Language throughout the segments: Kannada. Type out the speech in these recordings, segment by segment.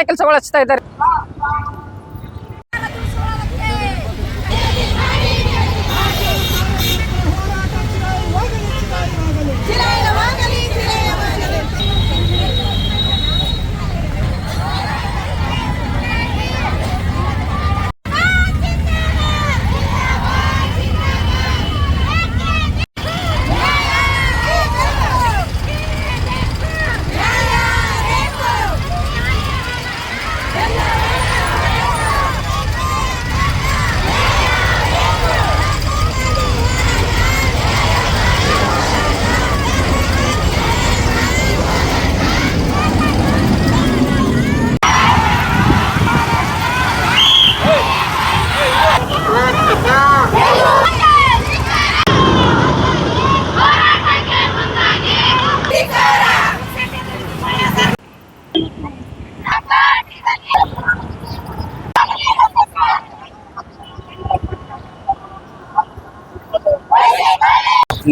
ಕೆಲಸಗಳು ಹಚ್ತಾ ಇದ್ದಾರೆ.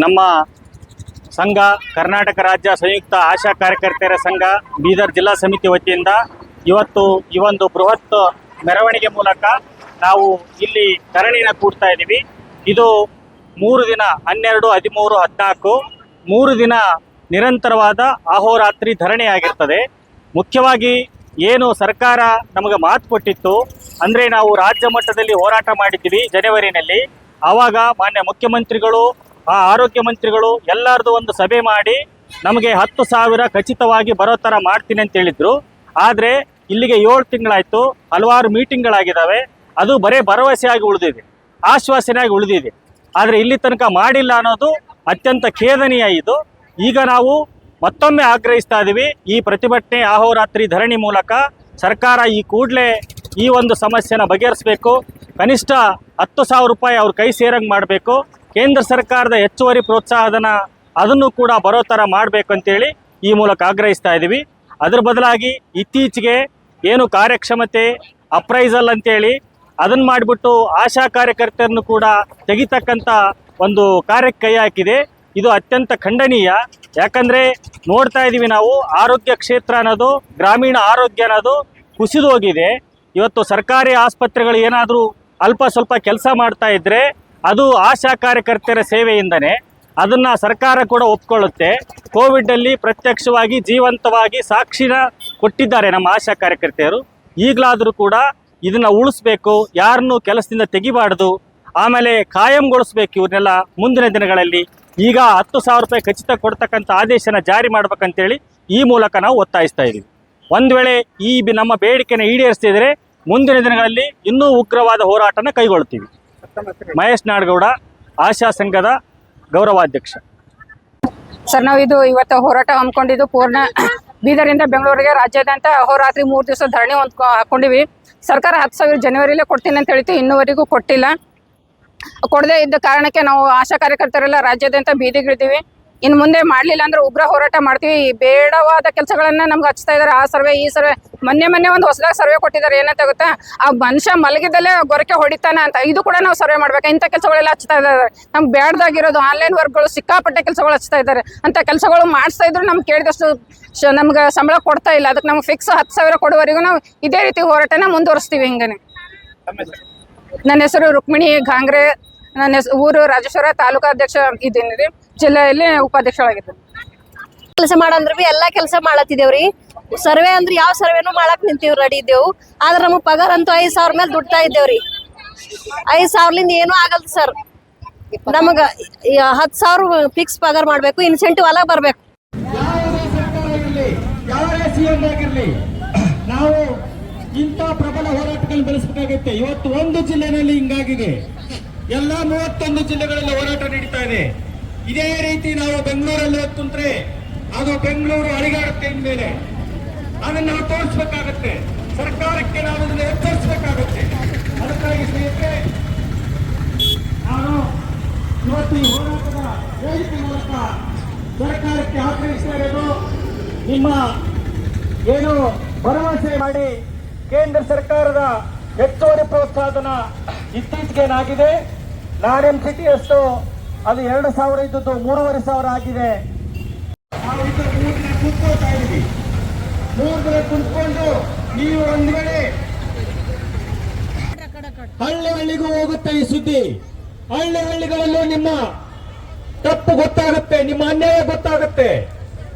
ನಮ್ಮ ಸಂಘ ಕರ್ನಾಟಕ ರಾಜ್ಯ ಸಂಯುಕ್ತ ಆಶಾ ಕಾರ್ಯಕರ್ತೆಯರ ಸಂಘ ಬೀದರ್ ಜಿಲ್ಲಾ ಸಮಿತಿ ವತಿಯಿಂದ ಇವತ್ತು ಈ ಒಂದು ಬೃಹತ್ ಮೆರವಣಿಗೆ ಮೂಲಕ ನಾವು ಇಲ್ಲಿ ಧರಣಿನ ಕೂಡ್ತಾ ಇದ್ದೀವಿ. ಇದು 3 ದಿನ 12, 13, 14 3 ದಿನ ನಿರಂತರವಾದ ಅಹೋರಾತ್ರಿ ಧರಣಿ ಆಗಿರ್ತದೆ. ಮುಖ್ಯವಾಗಿ ಏನು ಸರ್ಕಾರ ನಮಗೆ ಮಾತು ಕೊಟ್ಟಿತ್ತು ಅಂದರೆ ನಾವು ರಾಜ್ಯ ಮಟ್ಟದಲ್ಲಿ ಹೋರಾಟ ಮಾಡಿದ್ದೀವಿ ಜನವರಿನಲ್ಲಿ. ಆವಾಗ ಮಾನ್ಯ ಮುಖ್ಯಮಂತ್ರಿಗಳು ಆರೋಗ್ಯ ಮಂತ್ರಿಗಳು ಎಲ್ಲರದು ಒಂದು ಸಭೆ ಮಾಡಿ ನಮಗೆ 10,000 ಖಚಿತವಾಗಿ ಬರೋ ಥರ ಮಾಡ್ತೀನಿ ಅಂತ ಹೇಳಿದ್ರು. ಆದರೆ ಇಲ್ಲಿಗೆ 7 ತಿಂಗಳಾಯಿತು, ಹಲವಾರು ಮೀಟಿಂಗ್ಗಳಾಗಿದ್ದಾವೆ. ಅದು ಬರೀ ಭರವಸೆಯಾಗಿ ಉಳಿದಿದೆ, ಆಶ್ವಾಸನೆಯಾಗಿ ಉಳಿದಿದೆ. ಆದರೆ ಇಲ್ಲಿ ತನಕ ಮಾಡಿಲ್ಲ ಅನ್ನೋದು ಅತ್ಯಂತ ಖೇದನೀಯ. ಇದು ಈಗ ನಾವು ಮತ್ತೊಮ್ಮೆ ಆಗ್ರಹಿಸ್ತಾ ಇದ್ದೀವಿ. ಈ ಪ್ರತಿಭಟನೆ ಅಹೋರಾತ್ರಿ ಧರಣಿ ಮೂಲಕ ಸರ್ಕಾರ ಈ ಕೂಡಲೇ ಈ ಒಂದು ಸಮಸ್ಯೆನ ಬಗೆಹರಿಸಬೇಕು. ಕನಿಷ್ಠ 10,000 ರೂಪಾಯಿ ಅವ್ರ ಕೈ ಸೇರಂಗೆ ಮಾಡಬೇಕು. ಕೇಂದ್ರ ಸರ್ಕಾರದ ಹೆಚ್ಚುವರಿ ಪ್ರೋತ್ಸಾಹಧನ ಅದನ್ನು ಕೂಡ ಬರೋ ಥರ ಮಾಡಬೇಕು ಅಂತೇಳಿ ಈ ಮೂಲಕ ಆಗ್ರಹಿಸ್ತಾ ಇದ್ದೀವಿ. ಅದರ ಬದಲಾಗಿ ಇತ್ತೀಚೆಗೆ ಏನು ಕಾರ್ಯಕ್ಷಮತೆ ಅಪ್ರೈಸಲ್ ಅಂತೇಳಿ ಅದನ್ನು ಮಾಡಿಬಿಟ್ಟು ಆಶಾ ಕಾರ್ಯಕರ್ತರನ್ನು ಕೂಡ ತೆಗಿತಕ್ಕಂಥ ಒಂದು ಕಾರ್ಯಕ್ಕೆ ಕೈ ಹಾಕಿದೆ. ಇದು ಅತ್ಯಂತ ಖಂಡನೀಯ. ಯಾಕಂದರೆ ನೋಡ್ತಾ ಇದ್ದೀವಿ ನಾವು, ಆರೋಗ್ಯ ಕ್ಷೇತ್ರ ಅನ್ನೋದು, ಗ್ರಾಮೀಣ ಆರೋಗ್ಯ ಅನ್ನೋದು ಕುಸಿದು ಹೋಗಿದೆ. ಇವತ್ತು ಸರ್ಕಾರಿ ಆಸ್ಪತ್ರೆಗಳು ಏನಾದರೂ ಅಲ್ಪ ಸ್ವಲ್ಪ ಕೆಲಸ ಮಾಡ್ತಾ ಇದ್ದರೆ ಅದು ಆಶಾ ಕಾರ್ಯಕರ್ತರ ಸೇವೆಯಿಂದನೇ. ಅದನ್ನು ಸರ್ಕಾರ ಕೂಡ ಒಪ್ಕೊಳ್ಳುತ್ತೆ. ಕೋವಿಡಲ್ಲಿ ಪ್ರತ್ಯಕ್ಷವಾಗಿ ಜೀವಂತವಾಗಿ ಸಾಕ್ಷಿನ ಕೊಟ್ಟಿದ್ದಾರೆ ನಮ್ಮ ಆಶಾ ಕಾರ್ಯಕರ್ತೆಯರು. ಈಗಲಾದರೂ ಕೂಡ ಇದನ್ನು ಉಳಿಸ್ಬೇಕು, ಯಾರನ್ನೂ ಕೆಲಸದಿಂದ ತೆಗಿಬಾರ್ದು. ಆಮೇಲೆ ಕಾಯಂಗೊಳಿಸ್ಬೇಕು ಇವ್ರನ್ನೆಲ್ಲ ಮುಂದಿನ ದಿನಗಳಲ್ಲಿ. ಈಗ 10,000 ರೂಪಾಯಿ ಖಚಿತ ಕೊಡ್ತಕ್ಕಂಥ ಆದೇಶನ ಜಾರಿ ಮಾಡ್ಬೇಕಂತೇಳಿ ಈ ಮೂಲಕ ನಾವು ಒತ್ತಾಯಿಸ್ತಾ ಇದ್ದೀವಿ. ಒಂದು ವೇಳೆ ಈ ನಮ್ಮ ಬೇಡಿಕೆನ ಈಡೇರಿಸ್ತಿದ್ರೆ ಮುಂದಿನ ದಿನಗಳಲ್ಲಿ ಇನ್ನೂ ಉಗ್ರವಾದ ಹೋರಾಟನ ಕೈಗೊಳ್ತೀವಿ. ಮಹೇಶ್ ನಾಡಗೌಡ, ಆಶಾ ಸಂಘದ ಗೌರವಾಧ್ಯಕ್ಷ. ಸರ್, ನಾವು ಇವತ್ತು ಹೋರಾಟ ಹಮ್ಮಿಕೊಂಡಿದ್ದು ಪೂರ್ಣ ಬೀದರಿಂದ ಬೆಂಗಳೂರಿಗೆ ರಾಜ್ಯಾದ್ಯಂತ ಅಹೋರಾತ್ರಿ 3 ದಿವಸ ಧರಣಿ ಹಾಕೊಂಡಿವಿ. ಸರ್ಕಾರ 10,000 ಜನವರಿಲೇ ಕೊಡ್ತೀನಿ ಅಂತ ಹೇಳಿತ್ತು, ಇನ್ನೂವರೆಗೂ ಕೊಟ್ಟಿಲ್ಲ. ಕೊಡದೇ ಇದ್ದ ಕಾರಣಕ್ಕೆ ನಾವು ಆಶಾ ಕಾರ್ಯಕರ್ತರೆಲ್ಲ ರಾಜ್ಯಾದ್ಯಂತ ಬೀದಿಗಿಳಿದೀವಿ. ಇನ್ನು ಮುಂದೆ ಮಾಡಲಿಲ್ಲ ಅಂದ್ರೆ ಉಗ್ರ ಹೋರಾಟ ಮಾಡ್ತೀವಿ. ಬೇಡವಾದ ಕೆಲಸಗಳನ್ನ ನಮ್ಗೆ ಹಚ್ತಾ ಇದ್ದಾರೆ. ಆ ಸರ್ವೆ ಈ ಸರ್ವೆ, ಮೊನ್ನೆ ಒಂದು ಹೊಸದಾಗಿ ಸರ್ವೆ ಕೊಟ್ಟಿದ್ದಾರೆ. ಏನಂತ ಗೊತ್ತಾ, ಆ ಮನುಷ್ಯ ಮಲಗಿದಲ್ಲೇ ಗೊರಕೆ ಹೊಡಿತಾನ ಅಂತ. ಇದು ಕೂಡ ನಾವು ಸರ್ವೆ ಮಾಡ್ಬೇಕು. ಇಂಥ ಕೆಲಸಗಳೆಲ್ಲ ಹಚ್ತಾ ಇದ್ದಾರೆ. ನಮ್ಗೆ ಬೇಡದಾಗಿರೋದು ಆನ್ಲೈನ್ ವರ್ಕ್ಗಳು, ಸಿಕ್ಕಾಪಟ್ಟೆ ಕೆಲಸಗಳು ಹಚ್ತಾ ಇದ್ದಾರೆ. ಅಂತ ಕೆಲಸಗಳು ಮಾಡಿಸ್ತಾ ಇದ್ರು ನಮ್ಗೆ ಕೇಳಿದಷ್ಟು ನಮ್ಗೆ ಸಂಬಳ ಕೊಡ್ತಾ ಇಲ್ಲ. ಅದಕ್ಕೆ ನಮ್ಗೆ ಫಿಕ್ಸ್ 10,000 ಕೊಡುವವರೆಗೂ ನಾವು ಇದೇ ರೀತಿ ಹೋರಾಟನ ಮುಂದುವರಿಸ್ತೀವಿ. ಹಿಂಗೇನೆ. ನನ್ನ ಹೆಸರು ರುಕ್ಮಿಣಿ ಘಾಂಗ್ರೆ. ನನ್ನ ಊರು ರಾಜೇಶ್ವರ, ತಾಲೂಕಾ ಅಧ್ಯಕ್ಷ ಇದ್ದೀನಿ ರೀ. ಜಿಲ್ಲೆಯಲ್ಲಿ ಉಪಾಧ್ಯಕ್ಷರಾಗಿದ್ದೀನಿ. ಕೆಲಸ ಮಾಡಂದ್ರೆ ಬಿ ಎಲ್ಲಾ ಕೆಲಸ ಮಾಡತ್ತಿದೇವ್ರಿ. ಸರ್ವೆ ಅಂದ್ರೆ ಯಾವ ಸರ್ವೆನೂ ಮಾಡಕ್ ನಿಂತೀವಿ, ರೆಡಿ ಇದ್ದೇವು. ಆದ್ರೆ ನಮಗ್ ಪಗಾರ ಅಂತೂ 5,000 ಮೇಲೆ ದುಡ್ತಾ ಇದ್ದೇವ್ರಿ. 5,000ಲಿಂದ ಏನೂ ಆಗಲ್ಲ ಸರ್. ನಮಗ 10,000 ಫಿಕ್ಸ್ ಪಗಾರ ಮಾಡ್ಬೇಕು, ಇನ್ಸೆಂಟಿವ್ ಎಲ್ಲ ಬರ್ಬೇಕು. ನಾವು ಇಂಥ ಪ್ರಬಲ ಹೋರಾಟಗಳನ್ನು ಬೆಳೆಸಬೇಕಾಗುತ್ತೆ. ಇವತ್ತು ಒಂದು ಜಿಲ್ಲೆನಲ್ಲಿ ಹಿಂಗಾಗಿದೆ, ಎಲ್ಲ 31 ಜಿಲ್ಲೆಗಳಲ್ಲಿ ಹೋರಾಟ ನಡೀತಾ ಇದೆ. ಇದೇ ರೀತಿ ನಾವು ಬೆಂಗಳೂರಲ್ಲಿ ಕುಂತ್ರೆ ಅದು ಬೆಂಗಳೂರು ಅಳಿಗಾಡುತ್ತೆ ಇನ್ಮೇಲೆ. ಅದನ್ನು ನಾವು ತೋರಿಸ್ಬೇಕಾಗತ್ತೆ, ಸರ್ಕಾರಕ್ಕೆ ನಾವು ಅದನ್ನು ಎಚ್ಚರಿಸಬೇಕಾಗುತ್ತೆ. ಅದಕ್ಕಾಗಿ ಸ್ನೇಹಿತರೆ, ನಾನು ಇವತ್ತು ಈ ಹೋರಾಟದ ವೇದಿಕೆ ಮೂಲಕ ಸರ್ಕಾರಕ್ಕೆ ಆಗ್ರಹಿಸ್ತಾ ಇರೋದು, ನಿಮ್ಮ ಏನು ಭರವಸೆ ಮಾಡಿ ಕೇಂದ್ರ ಸರ್ಕಾರದ ಹೆಚ್ಚುವರಿ ಪ್ರೋತ್ಸಾಹನ ಇತ್ತೀಚೆಗೇನಾಗಿದೆ, ನಾನೆನ್ಸಿಟಿ ಅಷ್ಟು ಅದು 2,000 ಇದ್ದದ್ದು 3,500 ಆಗಿದೆ. ನಾವು 3 ದಿನ ಕುಂತ್ಕೊಳ್ತಾ ಇದ್ದೀವಿ. 3 ದಿನ ಕುಂತ್ಕೊಂಡು ನೀವು ಒಂದು ವೇಳೆ ಹಳ್ಳಿ ಹಳ್ಳಿಗೂ ಹೋಗುತ್ತೆ ಈ ಸುದ್ದಿ. ಹಳ್ಳಿ ಹಳ್ಳಿಗಳಲ್ಲೂ ನಿಮ್ಮ ತಪ್ಪು ಗೊತ್ತಾಗುತ್ತೆ, ನಿಮ್ಮ ಅನ್ಯಾಯ ಗೊತ್ತಾಗುತ್ತೆ.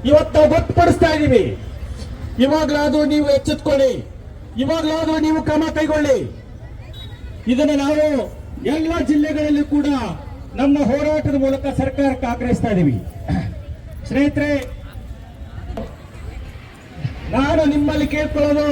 ಇವತ್ತು ನಾವು ಗೊತ್ತುಪಡಿಸ್ತಾ ಇದ್ದೀವಿ. ಇವಾಗಲಾದ್ರೂ ನೀವು ಎಚ್ಚೆತ್ಕೊಳ್ಳಿ, ಇವಾಗಲಾದ್ರೂ ನೀವು ಕ್ರಮ ಕೈಗೊಳ್ಳಿ. ಇದನ್ನು ನಾವು ಎಲ್ಲ ಜಿಲ್ಲೆಗಳಲ್ಲಿ ಕೂಡ ನಮ್ಮ ಹೋರಾಟದ ಮೂಲಕ ಸರ್ಕಾರಕ್ಕೆ ಆಗ್ರಹಿಸ್ತಾ ಇದ್ದೀವಿ. ಸ್ನೇಹಿತರೆ, ನಾನು ನಿಮ್ಮಲ್ಲಿ ಕೇಳ್ಕೊಳ್ಳೋದು